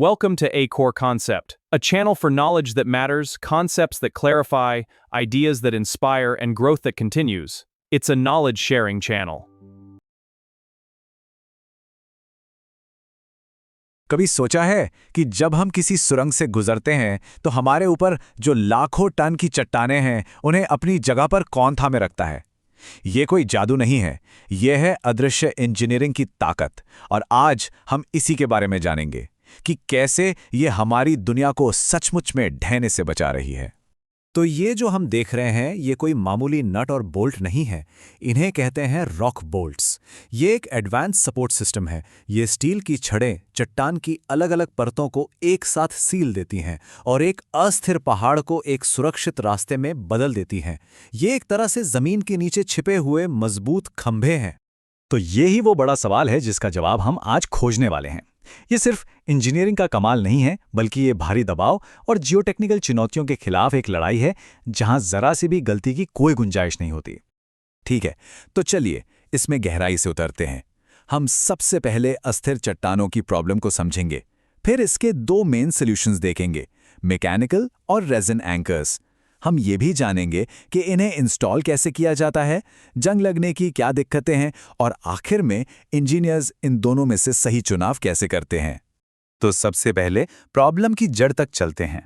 Welcome to A Core Concept, a channel for knowledge that matters, concepts that clarify, ideas that inspire, and growth that continues. It's a knowledge sharing channel. कभी सोचा है कि जब हम किसी सुरंग से गुजरते हैं तो हमारे ऊपर जो लाखों टन की चट्टानें हैं उन्हें अपनी जगह पर कौन थामे रखता है। ये कोई जादू नहीं है, यह है अदृश्य इंजीनियरिंग की ताकत। और आज हम इसी के बारे में जानेंगे कि कैसे ये हमारी दुनिया को सचमुच में ढहने से बचा रही है। तो ये जो हम देख रहे हैं ये कोई मामूली नट और बोल्ट नहीं है, इन्हें कहते हैं रॉक बोल्ट्स। ये एक एडवांस सपोर्ट सिस्टम है। ये स्टील की छड़ें चट्टान की अलग अलग परतों को एक साथ सील देती हैं और एक अस्थिर पहाड़ को एक सुरक्षित रास्ते में बदल देती हैं। ये एक तरह से जमीन के नीचे छिपे हुए मजबूत खंभे हैं। तो ये ही वो बड़ा सवाल है जिसका जवाब हम आज खोजने वाले हैं। ये सिर्फ इंजीनियरिंग का कमाल नहीं है, बल्कि ये भारी दबाव और जियोटेक्निकल चुनौतियों के खिलाफ एक लड़ाई है जहां जरा सी भी गलती की कोई गुंजाइश नहीं होती। ठीक है, तो चलिए इसमें गहराई से उतरते हैं। हम सबसे पहले अस्थिर चट्टानों की प्रॉब्लम को समझेंगे, फिर इसके दो मेन सॉल्यूशंस देखेंगे, मैकेनिकल और रेजिन एंकर्स। हम ये भी जानेंगे कि इन्हें इंस्टॉल कैसे किया जाता है, जंग लगने की क्या दिक्कतें हैं और आखिर में इंजीनियर्स इन दोनों में से सही चुनाव कैसे करते हैं। तो सबसे पहले प्रॉब्लम की जड़ तक चलते हैं।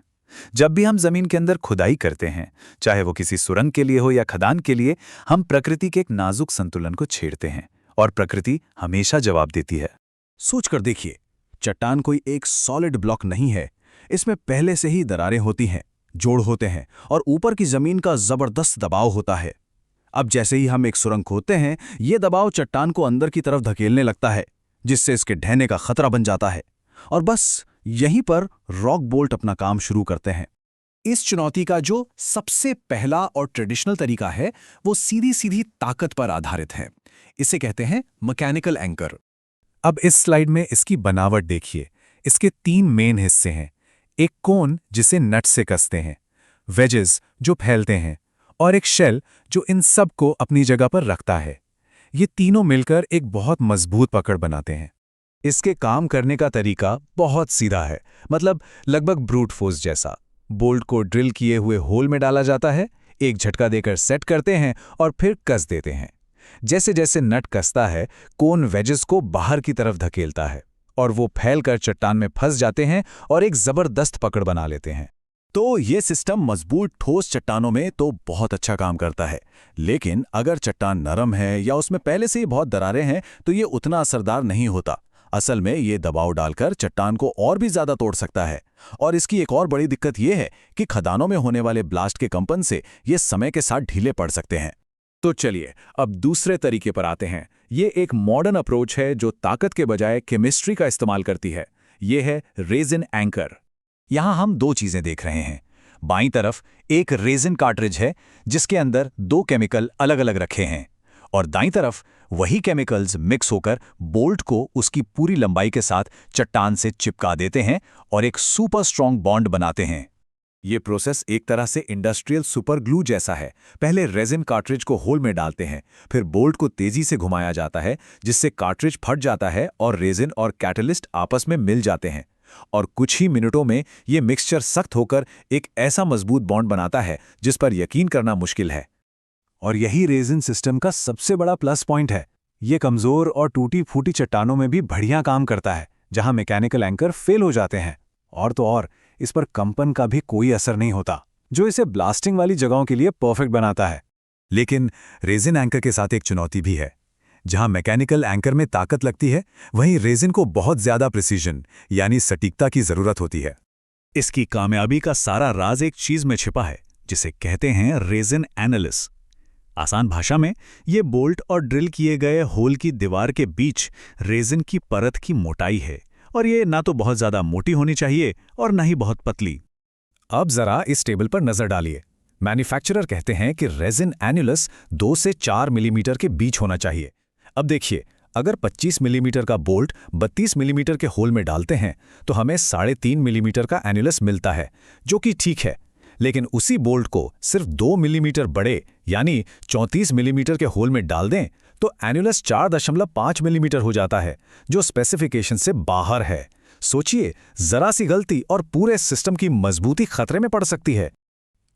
जब भी हम जमीन के अंदर खुदाई करते हैं, चाहे वो किसी सुरंग के लिए हो या खदान के लिए, हम प्रकृति के एक नाजुक संतुलन को छेड़ते हैं और प्रकृति हमेशा जवाब देती है। सोचकर देखिए, चट्टान कोई एक सॉलिड ब्लॉक नहीं है। इसमें पहले से ही दरारें होती हैं, जोड़ होते हैं और ऊपर की जमीन का जबरदस्त दबाव होता है। अब जैसे ही हम एक सुरंग खोदते हैं, ये दबाव चट्टान को अंदर की तरफ धकेलने लगता है, जिससे इसके ढहने का खतरा बन जाता है। और बस यहीं पर रॉक बोल्ट अपना काम शुरू करते हैं। इस चुनौती का जो सबसे पहला और ट्रेडिशनल तरीका है वो सीधी सीधी ताकत पर आधारित है। इसे कहते हैं मैकेनिकल एंकर। अब इस स्लाइड में इसकी बनावट देखिए। इसके तीन मेन हिस्से हैं। एक कोन जिसे नट से कसते हैं, वेजेस जो फैलते हैं, और एक शेल जो इन सब को अपनी जगह पर रखता है। ये तीनों मिलकर एक बहुत मजबूत पकड़ बनाते हैं। इसके काम करने का तरीका बहुत सीधा है, मतलब लगभग ब्रूट फोर्स जैसा। बोल्ट को ड्रिल किए हुए होल में डाला जाता है, एक झटका देकर सेट करते हैं और फिर कस देते हैं। जैसे जैसे नट कसता है, कोन वेजेस को बाहर की तरफ धकेलता है और वो फैलकर चट्टान में फंस जाते हैं और एक जबरदस्त पकड़ बना लेते हैं। तो ये सिस्टम मजबूत ठोस चट्टानों में तो बहुत अच्छा काम करता है, लेकिन अगर चट्टान नरम है या उसमें पहले से ही बहुत दरारें हैं तो ये उतना असरदार नहीं होता। असल में ये दबाव डालकर चट्टान को और भी ज्यादा तोड़ सकता है। और इसकी एक और बड़ी दिक्कत ये है कि खदानों में होने वाले ब्लास्ट के कंपन से ये समय के साथ ढीले पड़ सकते हैं। तो चलिए अब दूसरे तरीके पर आते हैं। ये एक मॉडर्न अप्रोच है जो ताकत के बजाय केमिस्ट्री का इस्तेमाल करती है। ये है रेजिन एंकर। यहां हम दो चीजें देख रहे हैं। बाईं तरफ एक रेजिन कार्ट्रिज है जिसके अंदर दो केमिकल अलग अलग रखे हैं, और दाईं तरफ वही केमिकल्स मिक्स होकर बोल्ट को उसकी पूरी लंबाई के साथ चट्टान से चिपका देते हैं और एक सुपर स्ट्रॉन्ग बॉन्ड बनाते हैं। ये प्रोसेस एक तरह से इंडस्ट्रियल सुपर ग्लू जैसा है। पहले रेजिन कार्ट्रिज को होल में डालते हैं, फिर बोल्ट को तेजी से घुमाया जाता है जिससे कार्ट्रिज फट जाता है और रेजिन और कैटलिस्ट आपस में मिल जाते हैं। और कुछ ही मिनटों में ये मिक्सचर सख्त होकर एक ऐसा मजबूत बॉन्ड बनाता है जिस पर यकीन करना मुश्किल है। और यही रेजिन सिस्टम का सबसे बड़ा प्लस पॉइंट है। ये कमजोर और टूटी फूटी चट्टानों में भी बढ़िया काम करता है, जहां मैकेनिकल एंकर फेल हो जाते हैं। और तो और इस पर कंपन का भी कोई असर नहीं होता, जो इसे ब्लास्टिंग वाली जगहों के लिए परफेक्ट बनाता है। लेकिन रेजिन एंकर के साथ एक चुनौती भी है। जहां मैकेनिकल एंकर में ताकत लगती है, वहीं रेजिन को बहुत ज्यादा प्रिसीजन यानी सटीकता की जरूरत होती है। इसकी कामयाबी का सारा राज एक चीज में छिपा है जिसे कहते हैं रेजिन एनालिस। आसान भाषा में ये बोल्ट और ड्रिल किए गए होल की दीवार के बीच रेजिन की परत की मोटाई है, और ये ना तो बहुत ज्यादा मोटी होनी चाहिए और ना ही बहुत पतली। अब जरा इस टेबल पर नजर डालिए। मैन्युफैक्चरर कहते हैं कि रेजिन एनुलस 2 से 4 मिलीमीटर के बीच होना चाहिए। अब देखिए, अगर 25 मिलीमीटर का बोल्ट 32 मिलीमीटर के होल में डालते हैं तो हमें 3.5 मिलीमीटर का एनुलस मिलता है, जो कि ठीक है। लेकिन उसी बोल्ट को सिर्फ 2 मिलीमीटर बड़े यानी 34 मिलीमीटर के होल में डाल दें तो एनुलस 4.5 मिलीमीटर हो जाता है, जो स्पेसिफिकेशन से बाहर है। सोचिए, जरा सी गलती और पूरे सिस्टम की मजबूती खतरे में पड़ सकती है।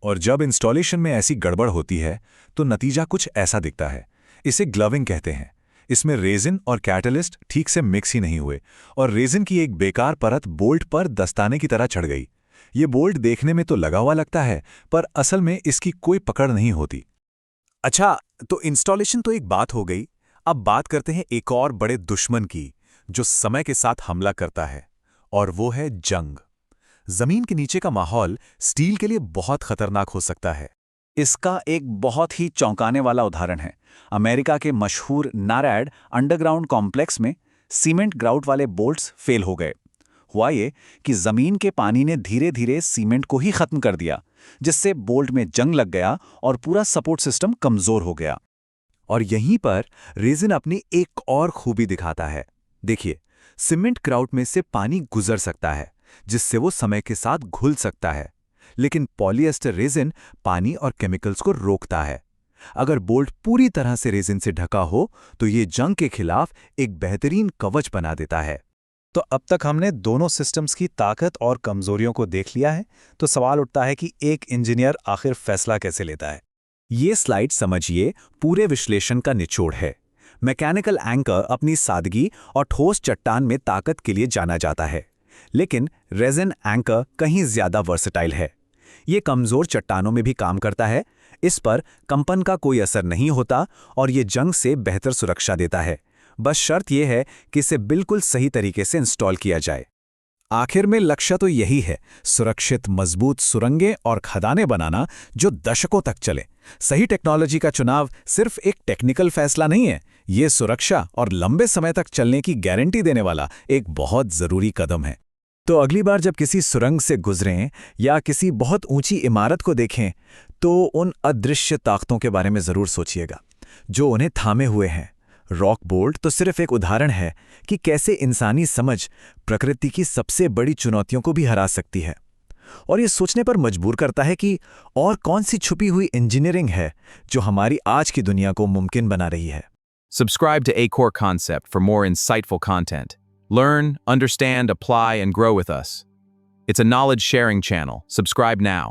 और जब इंस्टॉलेशन में ऐसी गड़बड़ होती है तो नतीजा कुछ ऐसा दिखता है। इसे ग्लविंग कहते हैं। इसमें रेजिन और कैटलिस्ट ठीक से मिक्स ही नहीं हुए और रेजिन की एक बेकार परत बोल्ट पर दस्ताने की तरह चढ़ गई। ये बोल्ट देखने में तो लगा हुआ लगता है, पर असल में इसकी कोई पकड़ नहीं होती। अच्छा, तो इंस्टॉलेशन तो एक बात हो गई। अब बात करते हैं एक और बड़े दुश्मन की, जो समय के साथ हमला करता है, और वो है जंग। जमीन के नीचे का माहौल स्टील के लिए बहुत खतरनाक हो सकता है। इसका एक बहुत ही चौंकाने वाला उदाहरण है। अमेरिका के मशहूर नारैड अंडरग्राउंड कॉम्प्लेक्स में सीमेंट ग्राउट वाले बोल्ट्स फेल हो गए। हुआ ये कि जमीन के पानी ने धीरे धीरे सीमेंट को ही खत्म कर दिया, जिससे बोल्ट में जंग लग गया और पूरा सपोर्ट सिस्टम कमजोर हो गया। और यहीं पर रेजिन अपनी एक और खूबी दिखाता है। देखिए, सीमेंट ग्राउट में से पानी गुजर सकता है, जिससे वो समय के साथ घुल सकता है, लेकिन पॉलिएस्टर रेजिन पानी और केमिकल्स को रोकता है। अगर बोल्ट पूरी तरह से रेजिन से ढका हो तो ये जंग के खिलाफ एक बेहतरीन कवच बना देता है। तो अब तक हमने दोनों सिस्टम्स की ताकत और कमजोरियों को देख लिया है, तो सवाल उठता है कि एक इंजीनियर आखिर फैसला कैसे लेता है। ये स्लाइड समझिए पूरे विश्लेषण का निचोड़ है। मैकेनिकल एंकर अपनी सादगी और ठोस चट्टान में ताकत के लिए जाना जाता है, लेकिन रेजिन एंकर कहीं ज्यादा वर्सेटाइल है। ये कमजोर चट्टानों में भी काम करता है, इस पर कंपन का कोई असर नहीं होता और ये जंग से बेहतर सुरक्षा देता है। बस शर्त यह है कि इसे बिल्कुल सही तरीके से इंस्टॉल किया जाए। आखिर में लक्ष्य तो यही है, सुरक्षित मजबूत सुरंगें और खदानें बनाना जो दशकों तक चले। सही टेक्नोलॉजी का चुनाव सिर्फ एक टेक्निकल फैसला नहीं है, ये सुरक्षा और लंबे समय तक चलने की गारंटी देने वाला एक बहुत जरूरी कदम है। तो अगली बार जब किसी सुरंग से गुजरें या किसी बहुत ऊंची इमारत को देखें, तो उन अदृश्य ताकतों के बारे में जरूर सोचिएगा जो उन्हें थामे हुए हैं। रॉक बोल्ट तो सिर्फ एक उदाहरण है कि कैसे इंसानी समझ प्रकृति की सबसे बड़ी चुनौतियों को भी हरा सकती है, और ये सोचने पर मजबूर करता है कि और कौन सी छुपी हुई इंजीनियरिंग है जो हमारी आज की दुनिया को मुमकिन बना रही है। Subscribe to Acore Concept for more insightful content. Learn, understand, apply, and grow with us. It's a knowledge sharing channel. Subscribe now.